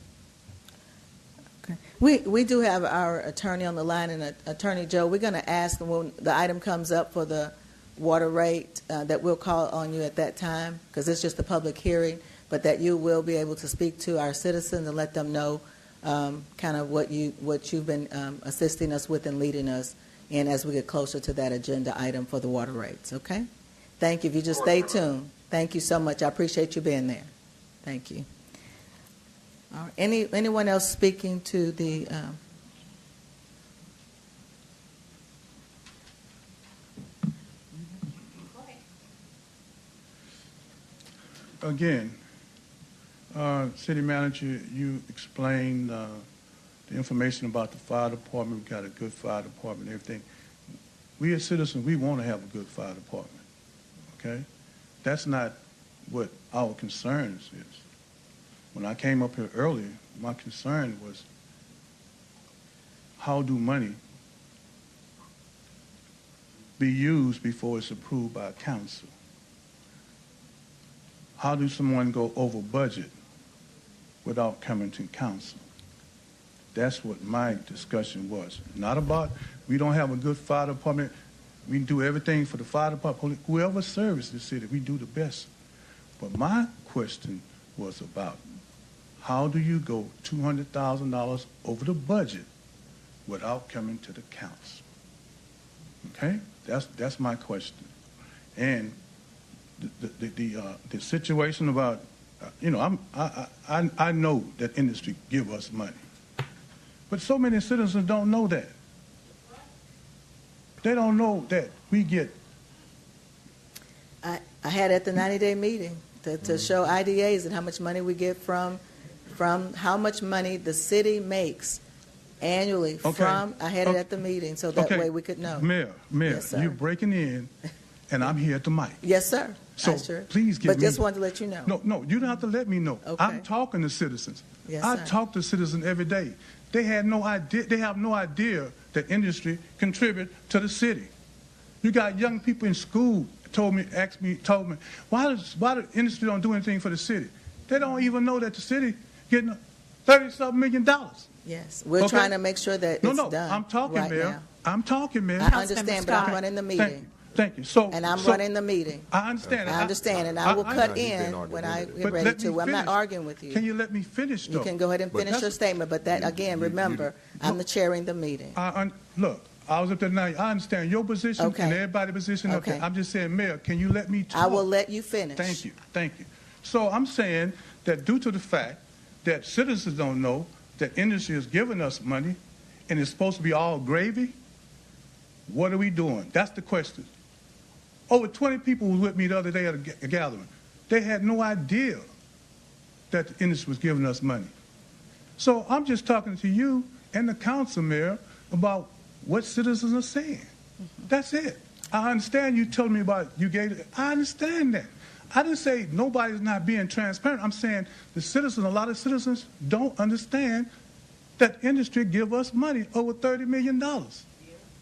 We do have our attorney on the line, and Attorney Joe, we're going to ask when the item comes up for the water rate that we'll call on you at that time, because it's just a public hearing, but that you will be able to speak to our citizens and let them know kind of what you've been assisting us with and leading us in as we get closer to that agenda item for the water rates. Okay? Thank you. If you just stay tuned. Thank you so much. I appreciate you being there. Thank you. All right. Anyone else speaking to the Again, City Manager, you explained the information about the fire department. We've got a good fire department and everything. We as citizens, we want to have a good fire department, okay? That's not what our concerns is. When I came up here earlier, my concern was how do money be used before it's approved by council? How do someone go over budget without coming to council? That's what my discussion was. Not about we don't have a good fire department. We do everything for the fire department. Whoever serves the city, we do the best. But my question was about how do you go $200,000 over the budget without coming to the council? Okay, that's my question. And the situation about I know that industry give us money, but so many citizens don't know that. They don't know that we get. I had at the 90-day meeting to show IDAs and how much money we get from how much money the city makes annually from. I had it at the meeting so that way we could know. Mayor, Yes, sir. you're breaking in, and I'm here at the mic. Yes, sir. So please give me. But just wanted to let you know. No, you don't have to let me know. Okay. I'm talking to citizens. Yes, I sir. talk to citizens every day. They had no idea. They have no idea that industry contribute to the city. You got young people in school told me why the industry don't do anything for the city. They don't even know that the city getting $30-something million. Yes, we're trying to make sure that it's done. I'm talking, right Mayor. now. I'm talking, Mayor. I understand, but I'm running the meeting. Thank you. So, and I'm running the meeting. I understand. I understand, and I will cut in when I get ready to. I'm not arguing with you. Can you let me finish, though? You can go ahead and finish your statement, but that, again, remember, I'm the chairing the meeting. Look, I was up there now. I understand your position and everybody's position up there. I'm just saying, Mayor, can you let me talk? I will let you finish. Thank you. Thank you. So I'm saying that due to the fact that citizens don't know that industry is giving us money and it's supposed to be all gravy, what are we doing? That's the question. Over 20 people was with me the other day at a gathering. They had no idea that the industry was giving us money. So I'm just talking to you and the council, Mayor, about what citizens are saying. That's it. I understand you told me about you gave it. I understand that. I didn't say nobody's not being transparent. I'm saying a lot of citizens don't understand that industry give us money, over $30 million.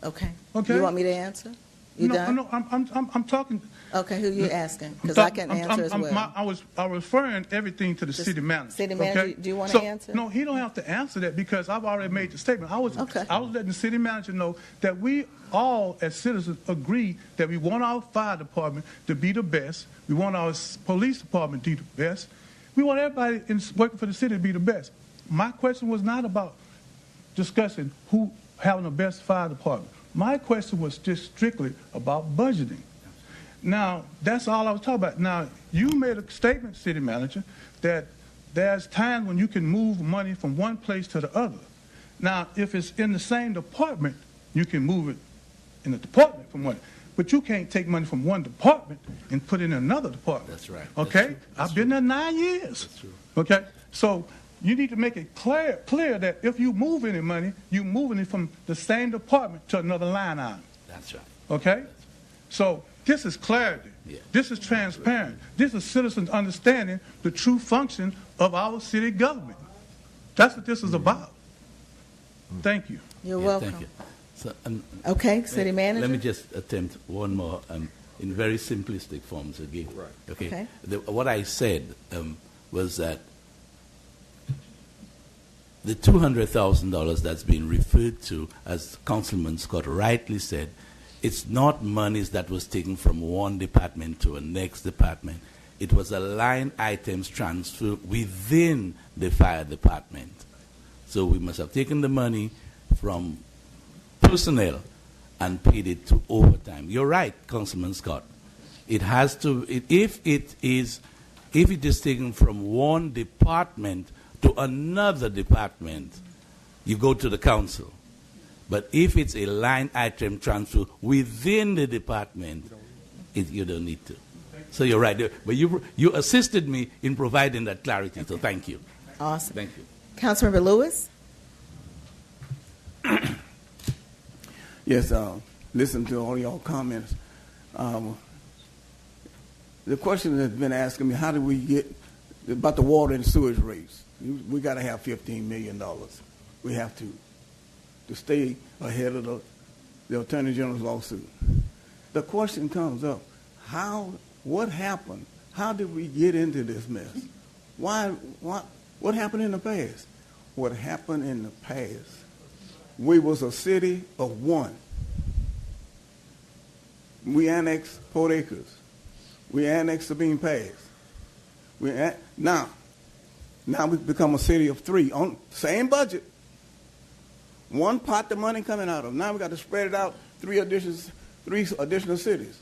Okay. Okay. You want me to answer? You done? No, I'm talking. Okay, who you asking? Because I can answer as well. I was referring everything to the city manager. City manager, do you want to answer? No, he don't have to answer that because I've already made the statement. I was letting the city manager know that we all as citizens agree that we want our fire department to be the best. We want our police department to be the best. We want everybody working for the city to be the best. My question was not about discussing who having the best fire department. My question was just strictly about budgeting. Now, that's all I was talking about. Now, you made a statement, city manager, that there's times when you can move money from one place to the other. Now, if it's in the same department, you can move it in the department from one. But you can't take money from one department and put it in another department. That's right. Okay? I've been there 9 years. That's true. Okay? So you need to make it clear that if you move any money, you're moving it from the same department to another line item. That's right. Okay? So this is clarity. Yeah. This is transparent. This is citizens understanding the true function of our city government. That's what this is about. Thank you. You're Yeah, welcome. Thank you. So, Okay, city manager. Let me just attempt one more in very simplistic forms again. Right. Okay. Okay. What I said was that the $200,000 that's been referred to, as Councilman Scott rightly said, it's not monies that was taken from one department to a next department. It was a line items transfer within the fire department. So we must have taken the money from personnel and paid it to overtime. You're right, Councilman Scott. It has to, if it is taken from one department to another department, you go to the council. But if it's a line item transfer within the department, you don't need to. So you're right. But you assisted me in providing that clarity, so thank you. Awesome. Thank you. Councilmember Lewis. Yes, listen to all y'all comments. The question that's been asking me, how do we get about the water and sewage rates? We got to have $15 million. We have to stay ahead of the Attorney General's lawsuit. The question comes up, what happened? How did we get into this mess? What happened in the past? What happened in the past? We was a city of one. We annexed Port Acres. We annexed Sabine Pass. Now we've become a city of three on same budget. One pot the money coming out of. Now we got to spread it out three additional cities.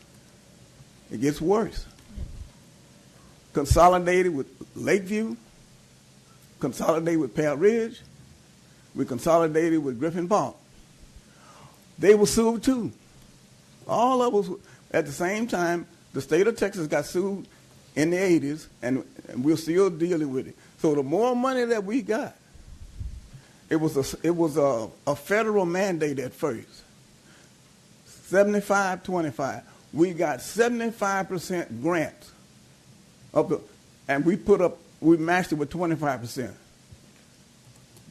It gets worse. Consolidated with Lakeview, consolidated with Pear Ridge, we consolidated with Griffin Park. They were sued too. All of us at the same time. The state of Texas got sued in the 80s, and we're still dealing with it. So the more money that we got, it was a federal mandate at first. 75-25. We got 75% grants, and we matched it with 25%.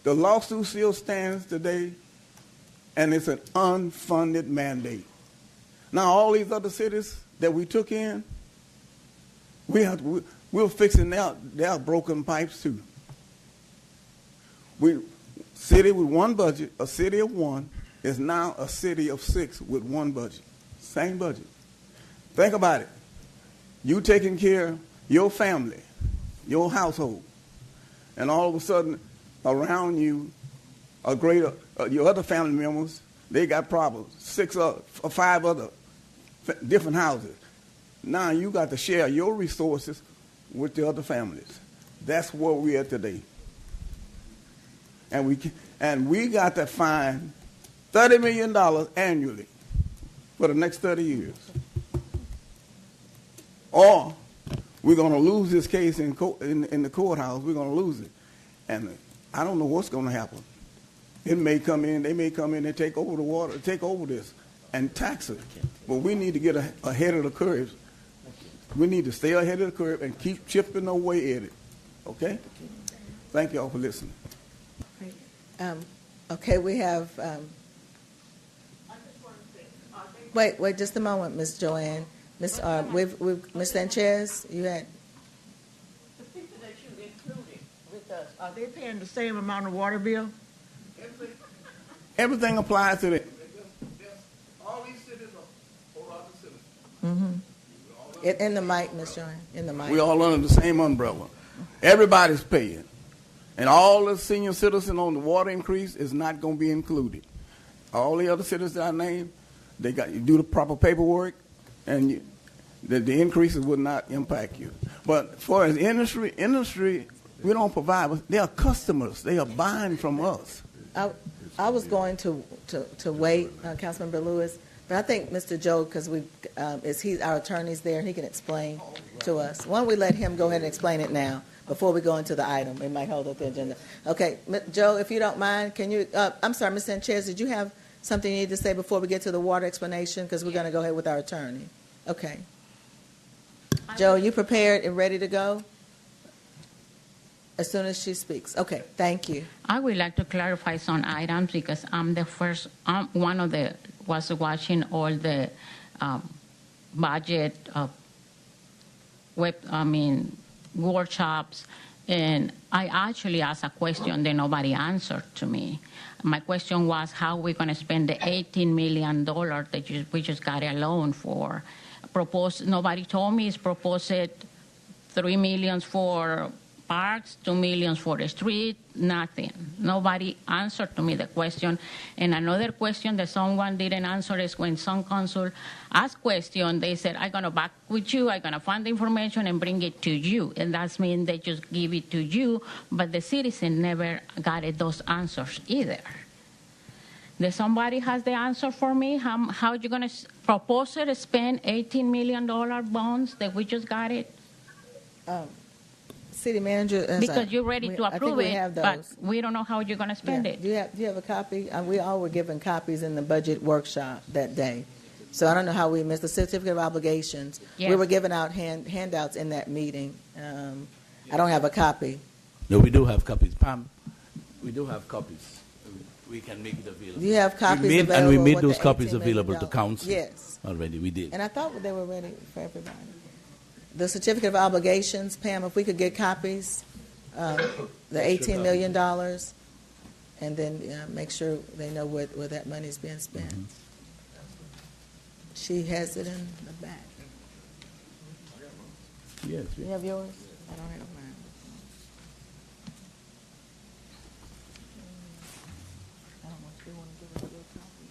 The lawsuit still stands today, and it's an unfunded mandate. Now all these other cities that we took in, we're fixing their broken pipes too. City with one budget, a city of one, is now a city of six with one budget. Same budget. Think about it. You taking care of your family, your household, and all of a sudden around you, your other family members, they got problems. 6 or 5 other different houses. Now you got to share your resources with the other families. That's where we are today. And we got to find $30 million annually for the next 30 years. Or we're going to lose this case in the courthouse. We're going to lose it. And I don't know what's going to happen. They may come in and take over the water, take over this and tax it. But we need to get ahead of the curve. We need to stay ahead of the curve and keep chipping away at it. Okay? Thank you all for listening. Okay, we have. Wait just a moment, Ms. Joanne. Ms. Sanchez, you had. The people that you included with us, are they paying the same amount of water bill? Everything applies to them. All these cities are whole other citizens. Mm-hmm. In the mic, Ms. Joanne. In the mic. We all under the same umbrella. Everybody's paying. And all the senior citizens on the water increase is not going to be included. All the other citizens that I named, you do the proper paperwork, and the increases would not impact you. But for as industry, we don't provide. They are customers. They are buying from us. I was going to wait, Councilmember Lewis, but I think Mr. Joe, because our attorney's there, and he can explain to us. Why don't we let him go ahead and explain it now before we go into the item? It might hold up the agenda. Okay, Joe, if you don't mind, can you? I'm sorry, Ms. Sanchez, did you have something you need to say before we get to the water explanation? Because we're going to go ahead with our attorney. Okay. Joe, are you prepared and ready to go? As soon as she speaks. Okay, thank you. I would like to clarify some items because I'm the first, one of the, was watching all the budget workshops, and I actually asked a question that nobody answered to me. My question was how we're going to spend the $18 million that we just got a loan for. Nobody told me it's proposed $3 million for parks, $2 million for the street, nothing. Nobody answered to me the question. And another question that someone didn't answer is when some council asked question, they said, I'm going to back with you, I'm going to find the information and bring it to you. And that means they just give it to you, but the citizen never got those answers either. Does somebody has the answer for me? How are you going to propose to spend $18 million bonds that we just got it? City manager, because you're ready to approve it, but we don't know how you're going to spend it. Do you have a copy? We all were given copies in the budget workshop that day. So I don't know how we missed the certificate of obligations. Yes. We were giving out handouts in that meeting. I don't have a copy. No, we do have copies. Pam, we do have copies. We can make it available. Do you have copies available? And we made with those the copies $18 million? available to council. Yes. Already, we did. And I thought they were ready for everybody. The certificate of obligations, Pam, if we could get copies, the $18 million, and then make sure they know where that money's being spent. Mm-hmm. She has it in the back. Yes. You have yours? I don't have mine. I don't know if you want to give us your copy.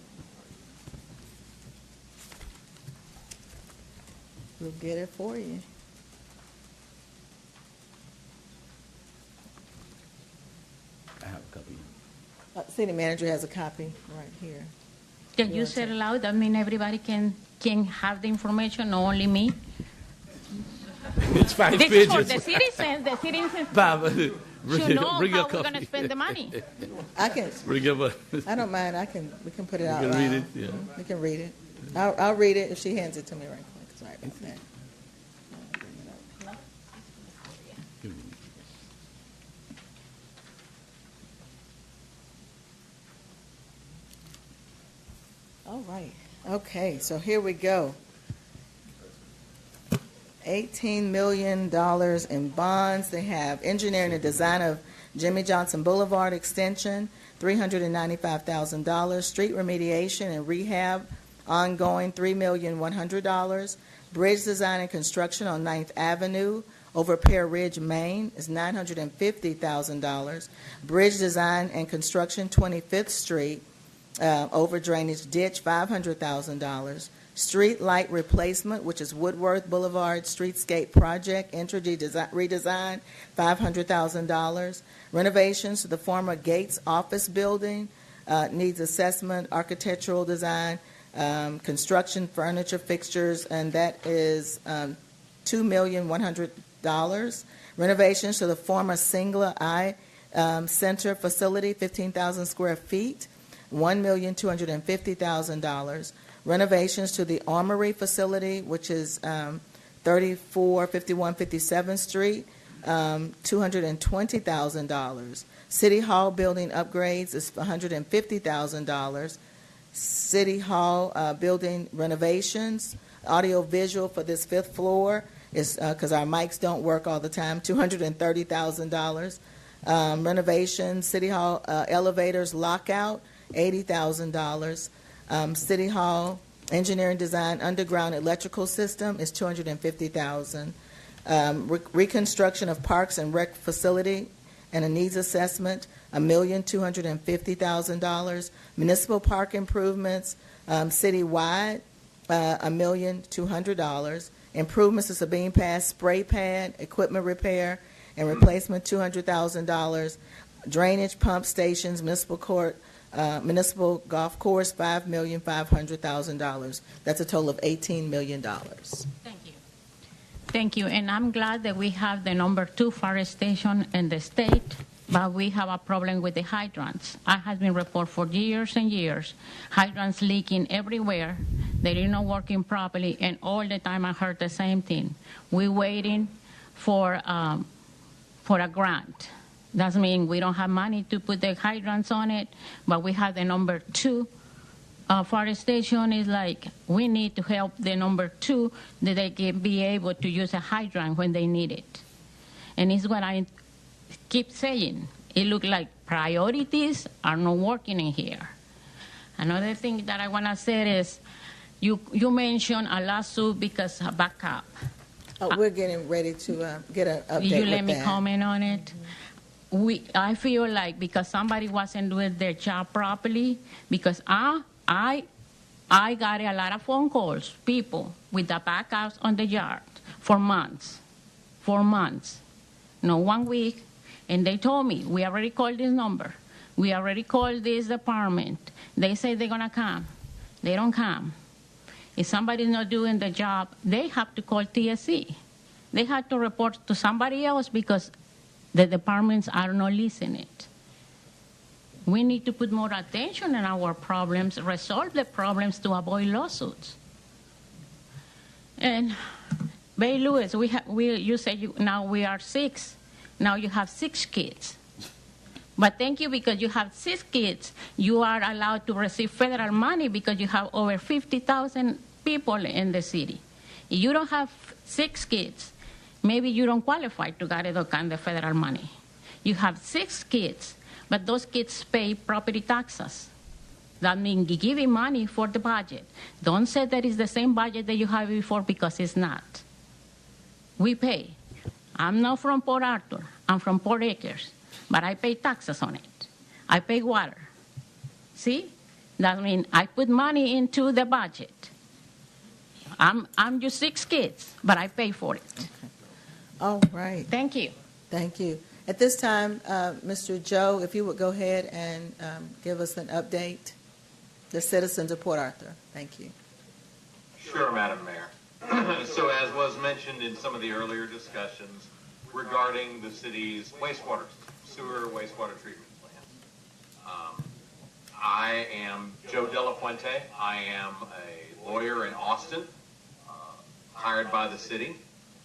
We'll get it for you. I have a copy. City manager has a copy right here. Can you say it loud? That mean everybody can have the information, not only me? It's 5 This pages. is for the citizens. The citizens Bam, should know how we're going to spend the money. I can. Bring up I don't mind. We can put it out You loud. can read it, yeah. We can read it. I'll read it if she hands it to me right quick. Sorry about that. All right. Okay, so here we go. $18 million in bonds. They have engineering and design of Jimmy Johnson Boulevard extension, $395,000. Street remediation and rehab, ongoing, $3,100,000. Bridge design and construction on 9th Avenue over Pear Ridge, Maine is $950,000. Bridge design and construction, 25th Street, over drainage ditch, $500,000. Street light replacement, which is Woodworth Boulevard Streetscape Project, Entergy redesign, $500,000. Renovations to the former Gates office building, needs assessment, architectural design, construction, furniture, fixtures, and that is $2,100,000. Renovations to the former Singular Eye Center facility, 15,000 square feet, $1,250,000. Renovations to the Armory facility, which is 3451 57th Street, $220,000. City Hall building upgrades is $150,000. City Hall building renovations, audio-visual for this 5th floor is because our mics don't work all the time, $230,000. Renovations, City Hall elevators lockout, $80,000. City Hall engineering design underground electrical system is $250,000. Reconstruction of parks and rec facility and a needs assessment, $1,250,000. Municipal park improvements, citywide, $1,200,000. Improvements to Sabine Pass spray pad, equipment repair and replacement, $200,000. Drainage pump stations, municipal court, municipal golf course, $5,500,000. That's a total of $18 million. Thank you. Thank you. And I'm glad that we have the number 2 fire station in the state but we have a problem with the hydrants. I have been reported for years and years, hydrants leaking everywhere. They're not working properly, and all the time I heard the same thing. We're waiting for a grant. That means we don't have money to put the hydrants on it, but we have the number 2. Fire station is like, we need to help the number 2 that they can be able to use a hydrant when they need it. And it's what I keep saying. It looks like priorities are not working in here. Another thing that I want to say is, you mentioned a lawsuit because of backup. Oh, we're getting ready to get an update. You let with me that. comment on it. I feel like because somebody wasn't doing their job properly, because I got a lot of phone calls, people with the backups on the yard for months. No, 1 week, and they told me, we already called this number. We already called this department. They say they're going to come. They don't come. If somebody's not doing the job, they have to call TSC. They have to report to somebody else because the departments are not listening. We need to put more attention in our problems, resolve the problems to avoid lawsuits. And Bay Lewis, you said now we are 6. Now you have 6 kids. But thank you, because you have 6 kids, you are allowed to receive federal money because you have over 50,000 people in the city. If you don't have 6 kids, maybe you don't qualify to get that kind of federal money. You have 6 kids, but those kids pay property taxes. That means giving money for the budget. Don't say that it's the same budget that you had before, because it's not. We pay. I'm not from Port Arthur. I'm from Port Acres. But I pay taxes on it. I pay water. See? That means I put money into the budget. I'm just 6 kids, but I pay for it. Okay. All right. Thank you. Thank you. At this time, Mr. Joe, if you would go ahead and give us an update, the citizens of Port Arthur. Thank you. Sure, Madam Mayor. So as was mentioned in some of the earlier discussions regarding the city's sewer wastewater treatment plant, I am Joe Della Fuente. I am a lawyer in Austin, hired by the city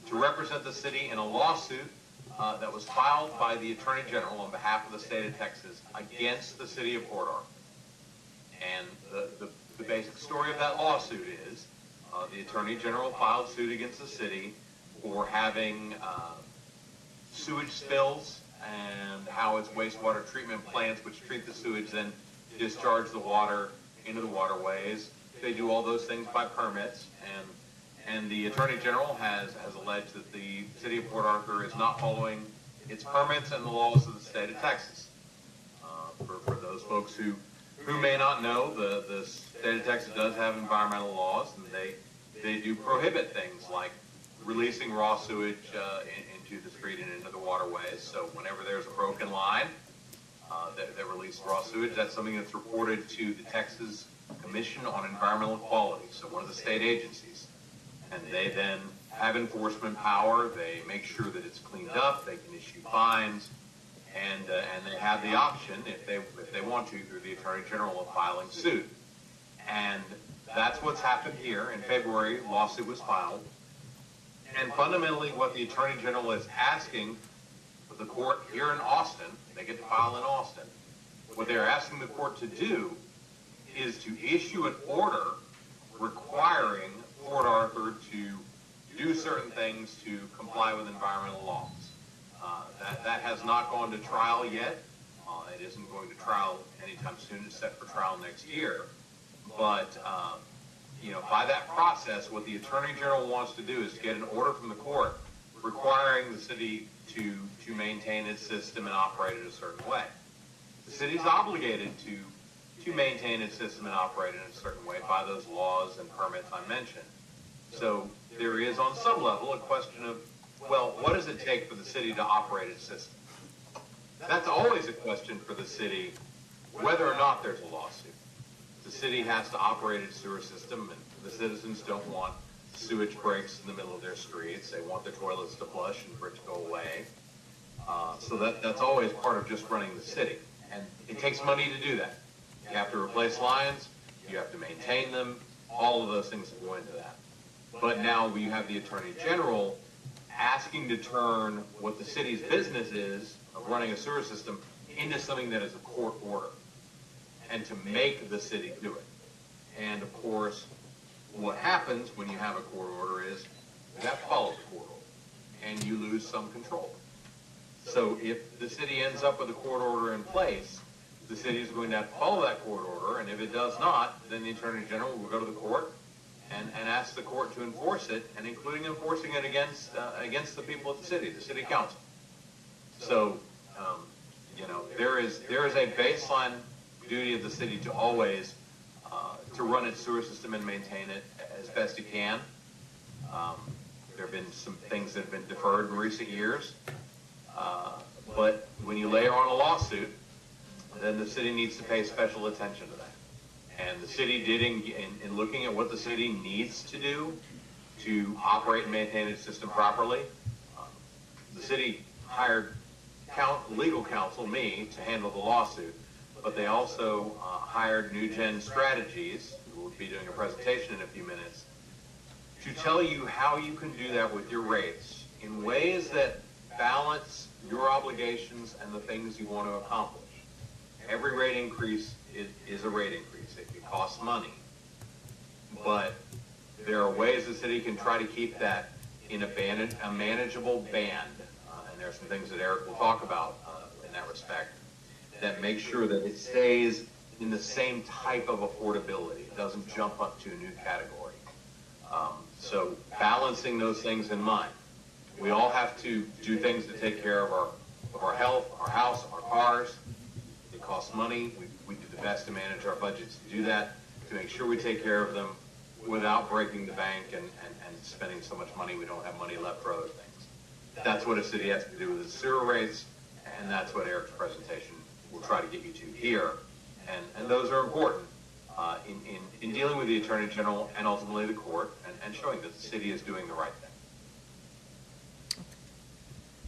to represent the city in a lawsuit that was filed by the Attorney General on behalf of the state of Texas against the city of Port Arthur. And the basic story of that lawsuit is the Attorney General filed suit against the city for having sewage spills and how its wastewater treatment plants, which treat the sewage, then discharge the water into the waterways. They do all those things by permits, and the Attorney General has alleged that the city of Port Arthur is not following its permits and the laws of the state of Texas. For those folks who may not know, the state of Texas does have environmental laws, and they do prohibit things like releasing raw sewage into the street and into the waterways. So whenever there's a broken line that releases raw sewage, that's something that's reported to the Texas Commission on Environmental Quality, so one of the state agencies. And they then have enforcement power. They make sure that it's cleaned up. They can issue fines, and they have the option, if they want to, through the Attorney General, of filing suit. And that's what's happened here. In February, a lawsuit was filed. And fundamentally, what the Attorney General is asking the court here in Austin, they get to file in Austin, what they're asking the court to do is to issue an order requiring Port Arthur to do certain things to comply with environmental laws. That has not gone to trial yet. It isn't going to trial anytime soon. It's set for trial next year. But by that process, what the Attorney General wants to do is get an order from the court requiring the city to maintain its system and operate it a certain way. The city's obligated to maintain its system and operate it in a certain way by those laws and permits I mentioned. So there is, on some level, a question of, well, what does it take for the city to operate its system? That's always a question for the city, whether or not there's a lawsuit. The city has to operate its sewer system, and the citizens don't want sewage breaks in the middle of their streets. They want their toilets to flush and for it to go away. So that's always part of just running the city. And it takes money to do that. You have to replace lines, you have to maintain them, all of those things that go into that. But now we have the Attorney General asking to turn what the city's business is of running a sewer system into something that is a court order, and to make the city do it. And of course, what happens when you have a court order is that follows the court order, and you lose some control. So if the city ends up with a court order in place, the city is going to have to follow that court order, and if it does not, then the Attorney General will go to the court and ask the court to enforce it, and including enforcing it against the people of the city council. So, there is a baseline duty of the city to always to run its sewer system and maintain it as best it can. There have been some things that have been deferred in recent years. But when you layer on a lawsuit, then the city needs to pay special attention to that. And the city did, in looking at what the city needs to do to operate and maintain its system properly, the city hired legal counsel, me, to handle the lawsuit. But they also hired New Gen Strategies, who will be doing a presentation in a few minutes, to tell you how you can do that with your rates in ways that balance your obligations and the things you want to accomplish. Every rate increase is a rate increase. It costs money. But there are ways the city can try to keep that in a manageable band. And there are some things that Eric will talk about in that respect that make sure that it stays in the same type of affordability. It doesn't jump up to a new category. So balancing those things in mind. We all have to do things to take care of our health, our house, our cars. It costs money. We do the best to manage our budgets to do that, to make sure we take care of them without breaking the bank and spending so much money we don't have money left for other things. That's what a city has to do with its sewer rates, and that's what Eric's presentation will try to get you to here. And those are important in dealing with the Attorney General and ultimately the court and showing that the city is doing the right thing.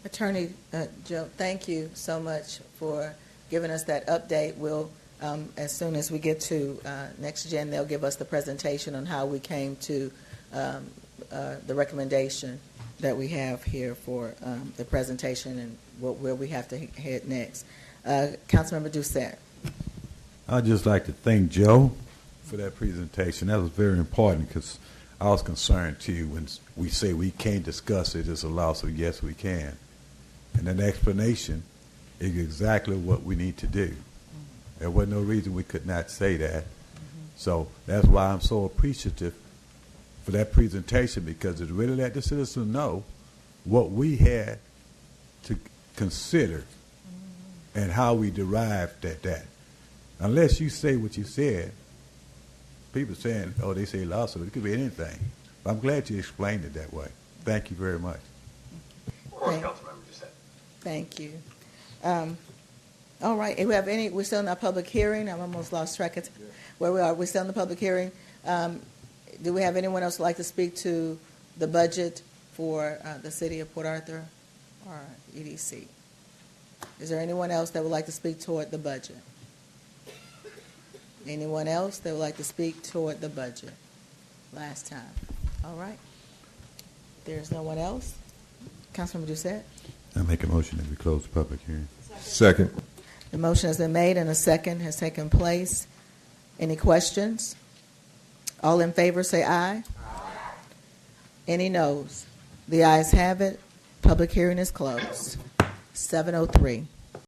Attorney Joe, thank you so much for giving us that update. We'll, as soon as we get to Next Gen, they'll give us the presentation on how we came to the recommendation that we have here for the presentation and where we have to head next. Councilmember Doucette. I'd just like to thank Joe for that presentation. That was very important because I was concerned too when we say we can't discuss it as a law, so yes, we can. And an explanation is exactly what we need to do. There was no reason we could not say that. So that's why I'm so appreciative for that presentation, because it really let the citizens know what we had to consider and how we derived at that. Unless you say what you said, people saying, oh, they say lawsuit, it could be anything. But I'm glad you explained it that way. Thank you very much. Of course, Councilmember Doucette. Thank you. All right, we're still in our public hearing. I've almost lost track of where we are. We're still in the public hearing. Do we have anyone else who would like to speak to the budget for the city of Port Arthur or EDC? Is there anyone else that would like to speak toward the budget? Anyone else that would like to speak toward the budget? Last time. All right. There's no one else. Councilmember Doucette? I make a motion that we close the public hearing. Second. The motion has been made and a second has taken place. Any questions? All in favor say aye. Any noes? The ayes have it. Public hearing is closed. 7:03.